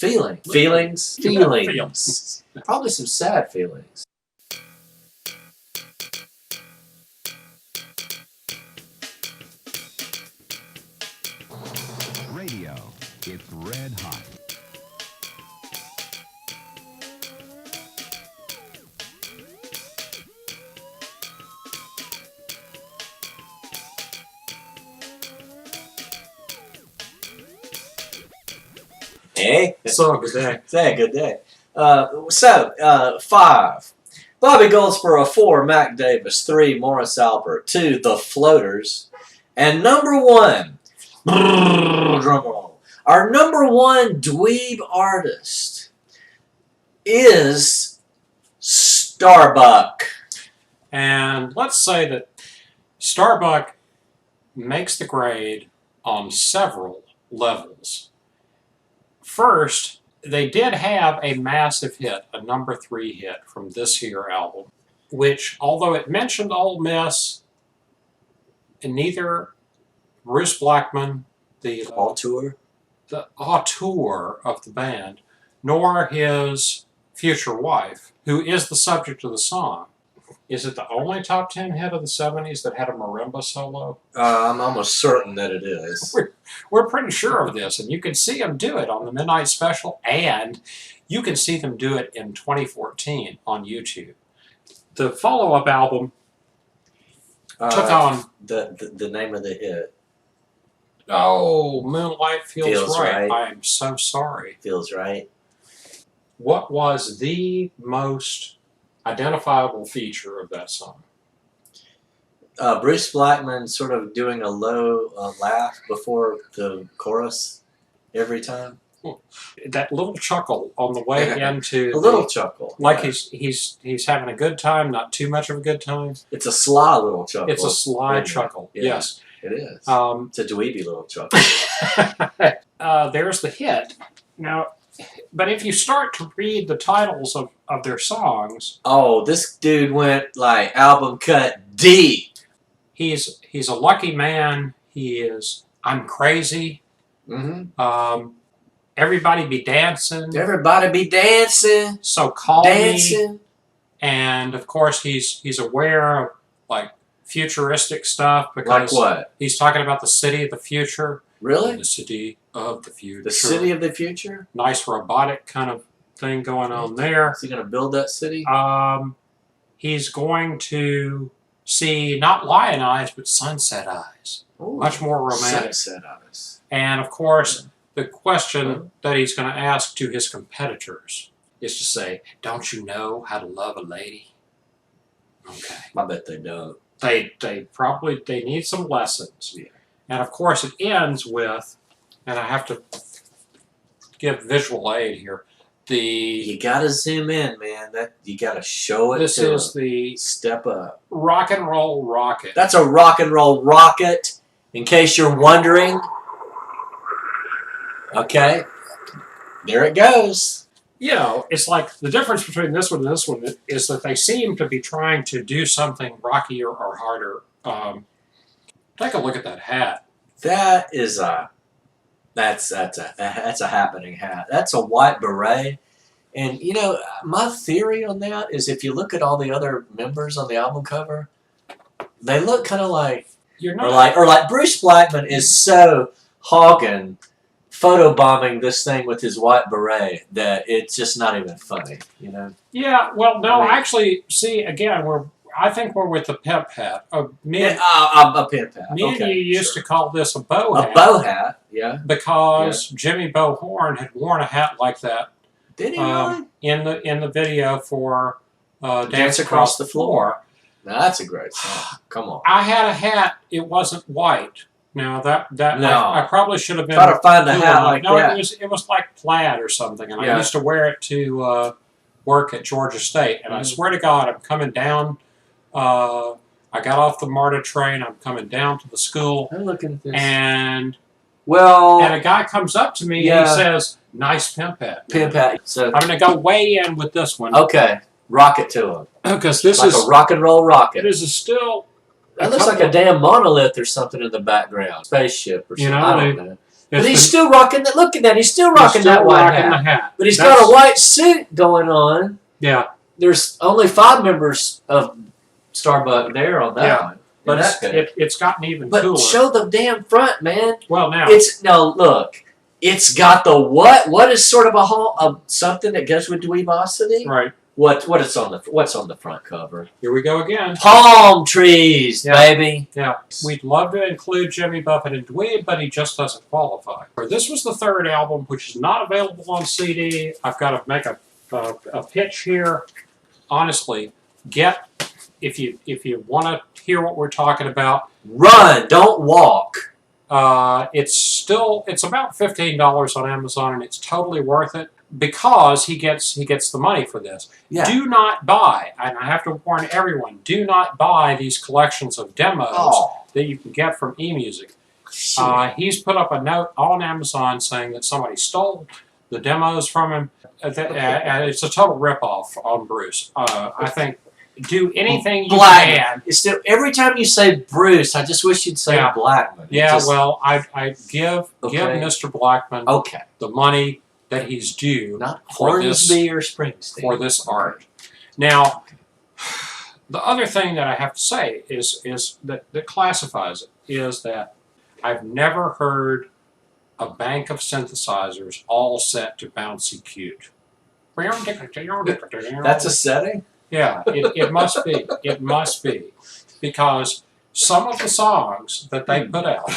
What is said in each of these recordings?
Feelings. Probably some sad feelings. Radio, it's red hot. Hey, So, good day. say good day. 5. Bobby Goldsboro. 4. Mac Davis. 3. Morris Albert. 2. The Floaters. And number 1, drum roll, our number 1 dweeb artist is Starbuck. And let's say that Starbuck makes the grade on several levels. First, they did have a massive hit, a number 3 hit from this here album, which, although it mentioned Ole Miss, and neither Bruce Blackman, the auteur of the band, nor his future wife, who is the subject of the song. Is it the only top 10 hit of the 70s that had a marimba solo? I'm almost certain that it is. We're pretty sure of this, and you can see them do it on the Midnight Special, and you can see them do it in 2014 on YouTube. The follow-up album took on... The name of the hit. Oh, Moonlight Feels Right. Right. I'm so sorry. Feels Right. What was the most identifiable feature of that song? Bruce Blackman sort of doing a low laugh before the chorus every time. That little chuckle on the way into A little chuckle. like yeah. he's having a good time, not too much of a good time. It's a sly little chuckle. It's a sly isn't it? chuckle. Yeah, Yes. It is. It's It's a dweeby little chuckle. there's the hit. Now, but if you start to read the titles of their songs, Oh, this dude went like album cut deep. he's a lucky man. He is. I'm crazy. Mm-hmm. Everybody be dancing. Everybody be dancing. So call me. Dancing. And of course, he's aware of like futuristic stuff Like because what? he's talking about the city of the future. Really? The city of the future. The city of the future? Nice robotic kind of thing going on there. Is he going to build that city? He's going to see not lion eyes, but sunset eyes. Ooh, Much more romantic. Sunset eyes. And of course, the question that he's going to ask to his competitors is to say, "Don't you know how to love a lady?" Okay. I bet they don't. They probably need some lessons. Yeah. And of course, it ends with, and I have to give visual aid here. You gotta zoom in, man. You gotta show it. This is them. the Step up. Rock and Roll Rocket. That's a rock and roll rocket. In case you're wondering. Okay. There it goes. You know, it's like the difference between this one and this one is that they seem to be trying to do something rockier or harder. Take a look at that hat. That is that's a happening hat. That's a white beret. And you know, my theory on that is if you look at all the other members on the album cover, they look kind of like You're not or like Bruce Blackman is so hogging photobombing this thing with his white beret that it's just not even funny, you know? Yeah, well, no, I mean, actually, see, again, I think we're with the pimp hat. Me and a pimp hat. you used to call this a bow hat. A bow hat, yeah. Because Jimmy Bo Horn had worn a hat like that Did he really? in the video for Dance Across the Floor. Now, that's a great song. Come on. I had a hat. It wasn't white. Now that No. I probably should have been. Try to find a cool hat enough. like no, that. it was like plaid or something, and Yeah. I used to wear it to work at Georgia State. And I swear to God, I'm coming down. I got off the MARTA train. I'm coming down to the school, I'm looking at this. and Well, a guy comes up to me and he says, "Nice pimp hat." pimp hat. So I'm going to go way in with this one. okay, rock it to him. Because this Like is a rock and roll rocket. it is a still. That looks like a damn monolith or something in the background. Spaceship or You something. know, I don't know. But he's still rocking that. Look at that. He's still rocking still that white rocking hat. the hat. But he's That's- got a white suit going on. Yeah. There's only 5 members of Starbuck there on that one. But that's good. it's gotten even But cooler. show the damn front, man. Well, now Look. It's got the what? What is sort of something that goes with dweebosity? right What's on the front cover? here we go again. Palm trees, Yeah. baby. Yeah, we'd love to include Jimmy Buffett and Dweeb, but he just doesn't qualify. This was the 3rd album, which is not available on CD. I've got to make a pitch here. Honestly, if you want to hear what we're talking about, Run, don't walk. it's about $15 on Amazon, and it's totally worth it because he gets the money for this. Yeah. Do not buy, and I have to warn everyone: do not buy these collections of demos that you can get from eMusic. He's put up a note on Amazon saying that somebody stole the demos from him. And it's a total ripoff on Bruce. I think do anything you can. It's still, every time you say Bruce, I just wish you'd say Blackman. Yeah, well, I give Mr. Blackman the money that he's due not for this Hornsby or Springsteen for this art. Now, the other thing that I have to say is that classifies it is that I've never heard a bank of synthesizers all set to bouncy cute. That's a setting? Yeah, it must be. It must be. Because some of the songs that they put out...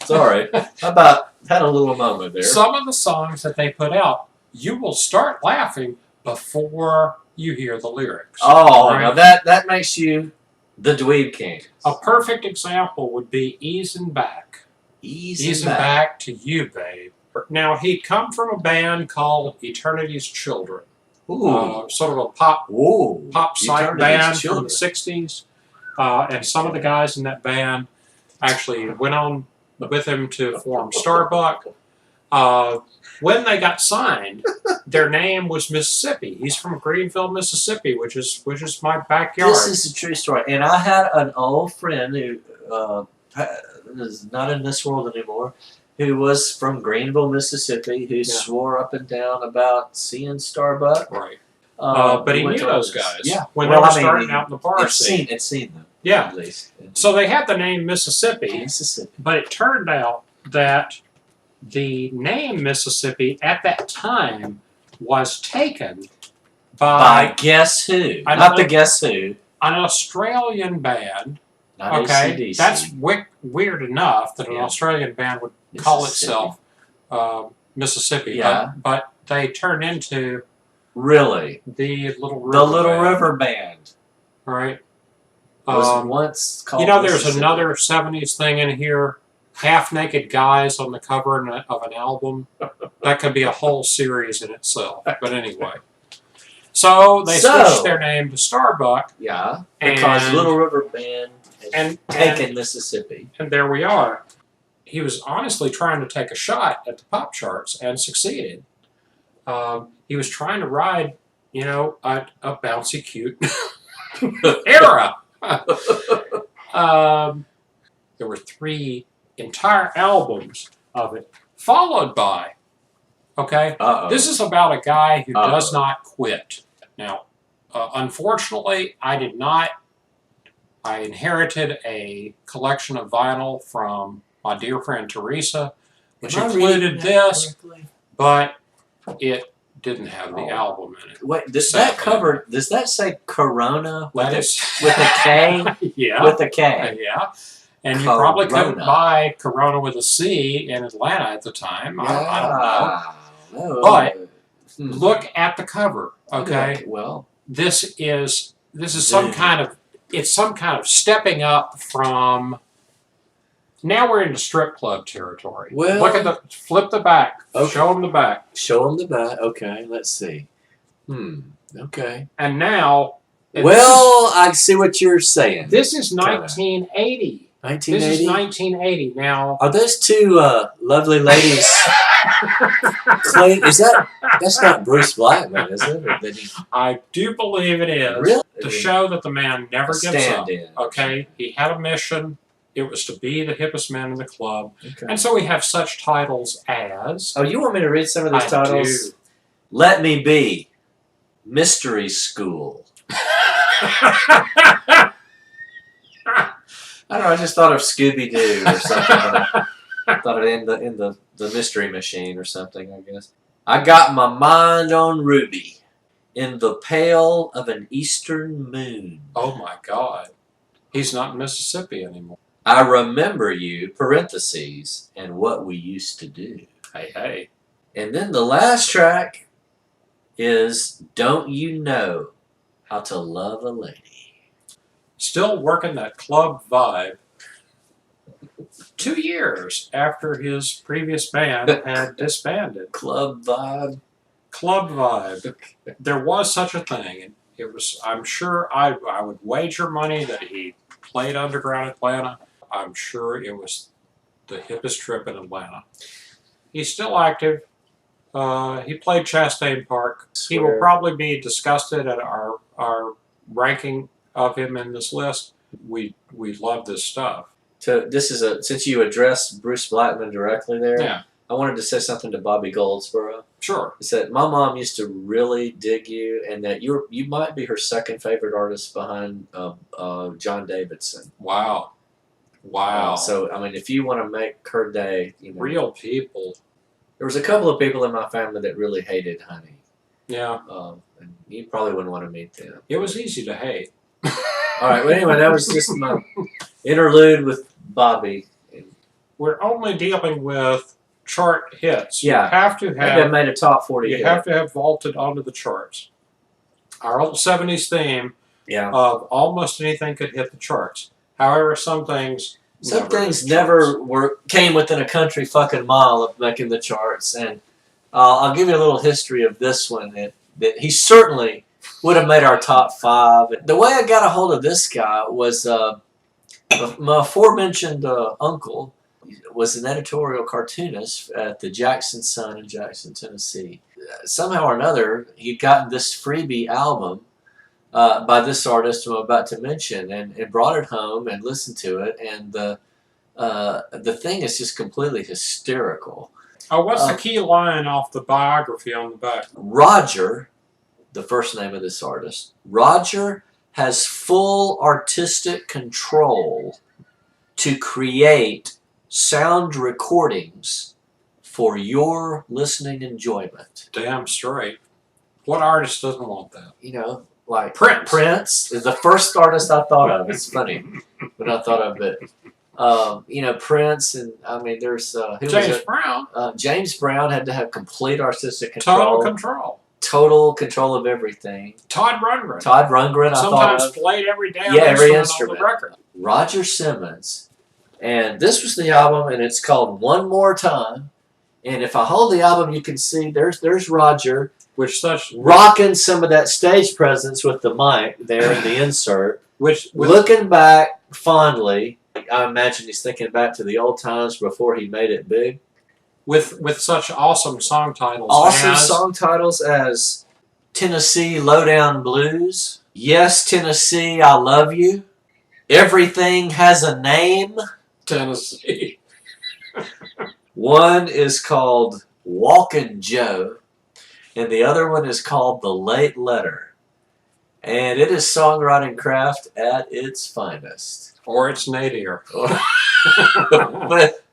Sorry. How about... Had a little moment there. Some of the songs that they put out, you will start laughing before you hear the lyrics. Oh, right? now that makes you the Dweeb King. A perfect example would be Easing Back. Easing back to you, babe. Now, he'd come from a band called Eternity's Children. Ooh. Sort of a pop psych Eternity's band Children. from the 60s. And some of the guys in that band actually went on with him to form Starbuck. When they got signed, their name was Mississippi. He's from Greenville, Mississippi, which is my backyard. This is a true story. And I had an old friend who is not in this world anymore, who was from Greenville, Mississippi, who swore up and down about seeing Starbuck. Right. But he knew those guys. Yeah. When they were starting out in the bar scene. I'd seen them. Yeah. At least. So they had the name Mississippi. Mississippi. But it turned out that the name Mississippi at that time was taken By guess who? Not the Guess Who. An Australian band. Not Okay, AC/DC. that's weird enough that an Australian band would call itself Mississippi. Yeah. But they turned into really the Little River the Little Band, River Band. right? Was once called. You know, there's Mississippi. another 70s thing in here. Half-naked guys on the cover of an album. That could be a whole series in itself. But anyway. So they switched their name to Starbuck. Yeah, because Little River Band had taken Mississippi. And there we are. He was honestly trying to take a shot at the pop charts and succeeded. He was trying to ride, a bouncy cute era. There were 3 entire albums of it, followed by, this is about a guy who does not quit. Now, unfortunately, I did not. I inherited a collection of vinyl from my dear friend Teresa, which included this, but it didn't have the album in it. Wait, does that say Corona with a K? Yeah. With a K. Yeah. And you probably couldn't buy Corona with a C in Atlanta at the time. I don't know. But look at the cover, okay? Well, this is some kind of stepping up from. Now we're into strip club territory. Well, look at flip the back. Okay. Show them the back. Show them the back. Okay, let's see. Okay. And now. I see what you're saying. This is 1980. 1980. This is 1980. Now, are those 2 lovely ladies? That's not Bruce Blackman, is it? I do believe it is. Really? To show that the man never gives up. In. Okay, he had a mission. It was to be the hippest man in the club. Okay. And so we have such titles as... Oh, you want me to read some of these I titles? do. Let Me Be. Mystery School. I don't know, I just thought of Scooby-Doo or something. I thought it in the Mystery Machine or something, I guess. I Got My Mind on Ruby. In the Pale of an Eastern Moon. Oh my God. He's not in Mississippi anymore. I Remember You, parentheses, and What We Used to Do. Hey, hey. And then the last track is Don't You Know How to Love a Lady. Still working that club vibe 2 years after his previous band had disbanded. Club vibe. Club vibe. There was such a thing. And it was, I'm sure, I would wager money that he played Underground Atlanta. I'm sure it was the hippest trip in Atlanta. He's still active. He played Chastain Park. He will probably be disgusted at our ranking of him in this list. We love this stuff. So this is since you addressed Bruce Blackman directly there, Yeah, I wanted to say something to Bobby Goldsboro. sure. He said, my mom used to really dig you, and that you might be her second favorite artist behind John Davidson. Wow. Wow. So, I mean, if you want to make her day, you know. Real people. There was a couple of people in my family that really hated Honey. Yeah. And you probably wouldn't want to meet them. It was easy to hate. All right, well, anyway, that was just my interlude with Bobby. We're only dealing with chart hits. Yeah. You have to I have made a top 40 you hit. have to have vaulted onto the charts. Our old 70s theme Yeah. of almost anything could hit the charts. However, some things never came within a country fucking mile of making the charts. And I'll give you a little history of this one that he certainly would have made our top 5. The way I got a hold of this guy was my aforementioned uncle was an editorial cartoonist at the Jackson Sun in Jackson, Tennessee. Somehow or another, he'd gotten this freebie album by this artist I'm about to mention, and brought it home and listened to it, and the thing is just completely hysterical. Oh, what's the key line off the biography on the back? Roger, the first name of this artist, Roger has full artistic control to create sound recordings for your listening enjoyment. Damn straight. What artist doesn't want that? You know, like Prince. Prince is the first artist I thought of. It's funny when I thought of it. You know, Prince, and I mean, there's James Brown. James Brown had to have complete artistic control. Total control. Total control of everything. Todd Rundgren. Todd Rundgren, I thought sometimes of. played every damn every instrument instrument. on the record. Roger Simmons. And this was the album, and it's called One More Time. And if I hold the album, you can see there's Roger rocking some of that stage presence with the mic there in the insert. Looking back fondly, I imagine he's thinking back to the old times before he made it big. With such awesome song titles. Awesome song titles as Tennessee Lowdown Blues, Yes Tennessee, I Love You, Everything Has a Name. Tennessee. One is called Walkin' Joe, and the other one is called The Late Letter. And it is songwriting craft at its finest. Or its nadir. But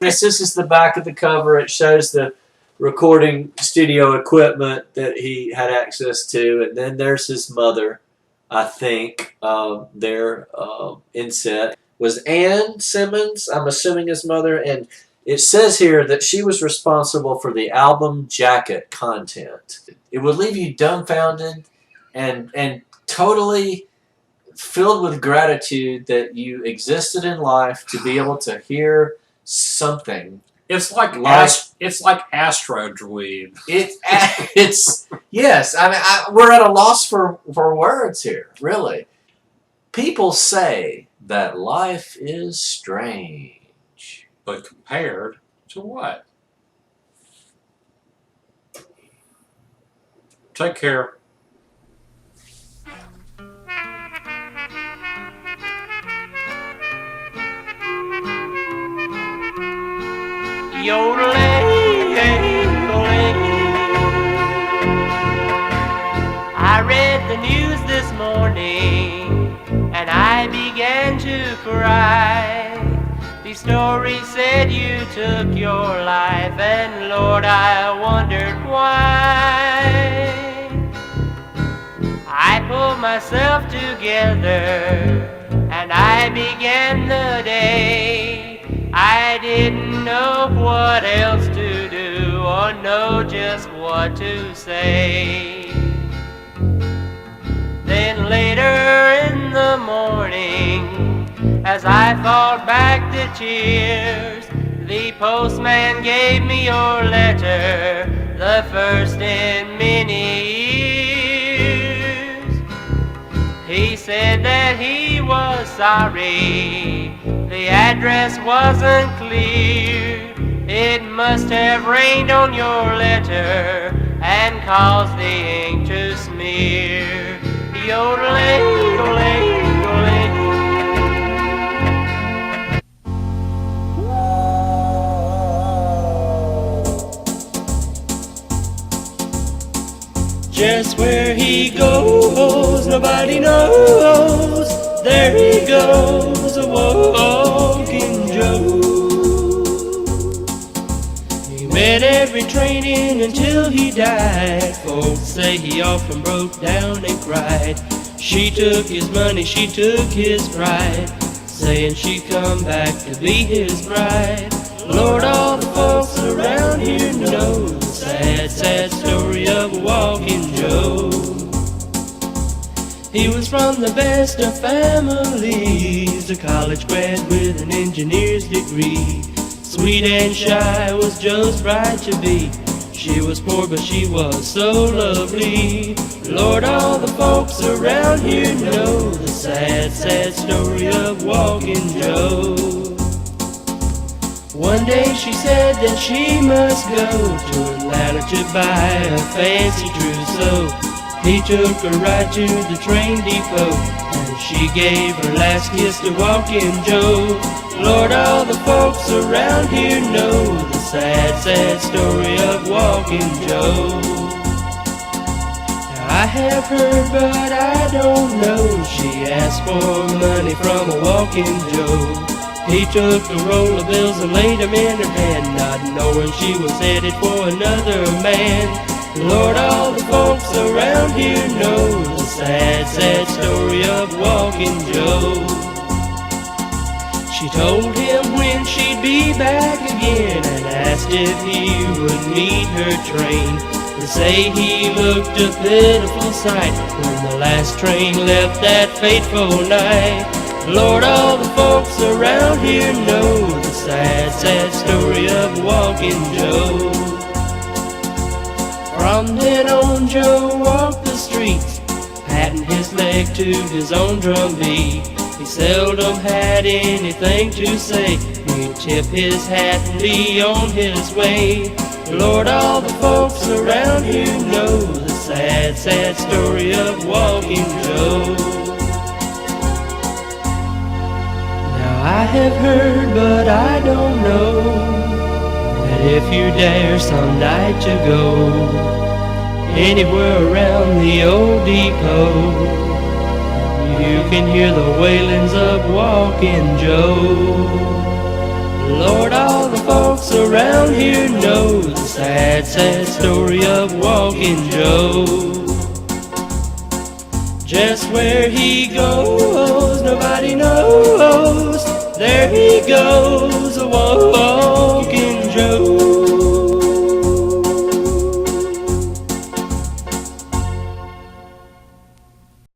this is the back of the cover. It shows the recording studio equipment that he had access to, and then there's his mother, I think, there in set. Was Ann Simmons, I'm assuming his mother, and it says here that she was responsible for the album jacket content. It would leave you dumbfounded and totally filled with gratitude that you existed in life to be able to hear something. It's like Astro Dweeb. It's yes. I mean, we're at a loss for words here. Really, people say that life is strange, but compared to what? Take care. cry. These stories said you took your life, and Lord, I wondered why. I pulled myself together and I began the day. I didn't know what else to do or know just what to say. Then later in the morning, as I fought back the tears, the postman gave me your letter, the first in many years. He said that he was sorry, the address wasn't clear. It must have rained on your letter and caused the ink to smear. Yodeling, yodeling, yodeling. Just where he goes, nobody knows. There he goes, a walking Joe. He met every train in until he died. Folks say he often broke down and cried. She took his money, she took his pride, saying she'd come back to be his bride. Lord, all the folks around here know the sad, sad story of a walking Joe. He was from the best of families, a college grad with an engineer's degree. Sweet and shy was Joe's bride to be. She was poor but she was so lovely. Lord, all the folks around here know the sad, sad story of walking Joe. One day she said that she must go to Atlanta to buy a fancy trousseau. He took her right to the train depot, and she gave her last kiss to walking Joe. Lord, all the folks around here know the sad, sad story of walking Joe. Now I have heard, but I don't know, she asked for money from a walking Joe. He took a roll of bills and laid them in her hand, not knowing she was headed for another man. Lord, all the folks around here know the sad, sad story of walking Joe. She told him when she'd be back again and asked if he would meet her train. They say he looked a pitiful sight when the last train left that fateful night. Lord, all the folks around here know the sad, sad story of walking Joe. From then on, Joe walked the streets, patting his leg to his own drum beat. He seldom had anything to say. He'd tip his hat and be on his way. Lord, all the folks around here know the sad, sad story of walking Joe. Now I have heard, but I don't know, that if you dare some night to go anywhere around the old depot, you can hear the wailings of walking Joe. Lord, all the folks around here know the sad, sad story of walking Joe. Just where he goes, nobody knows. There he goes.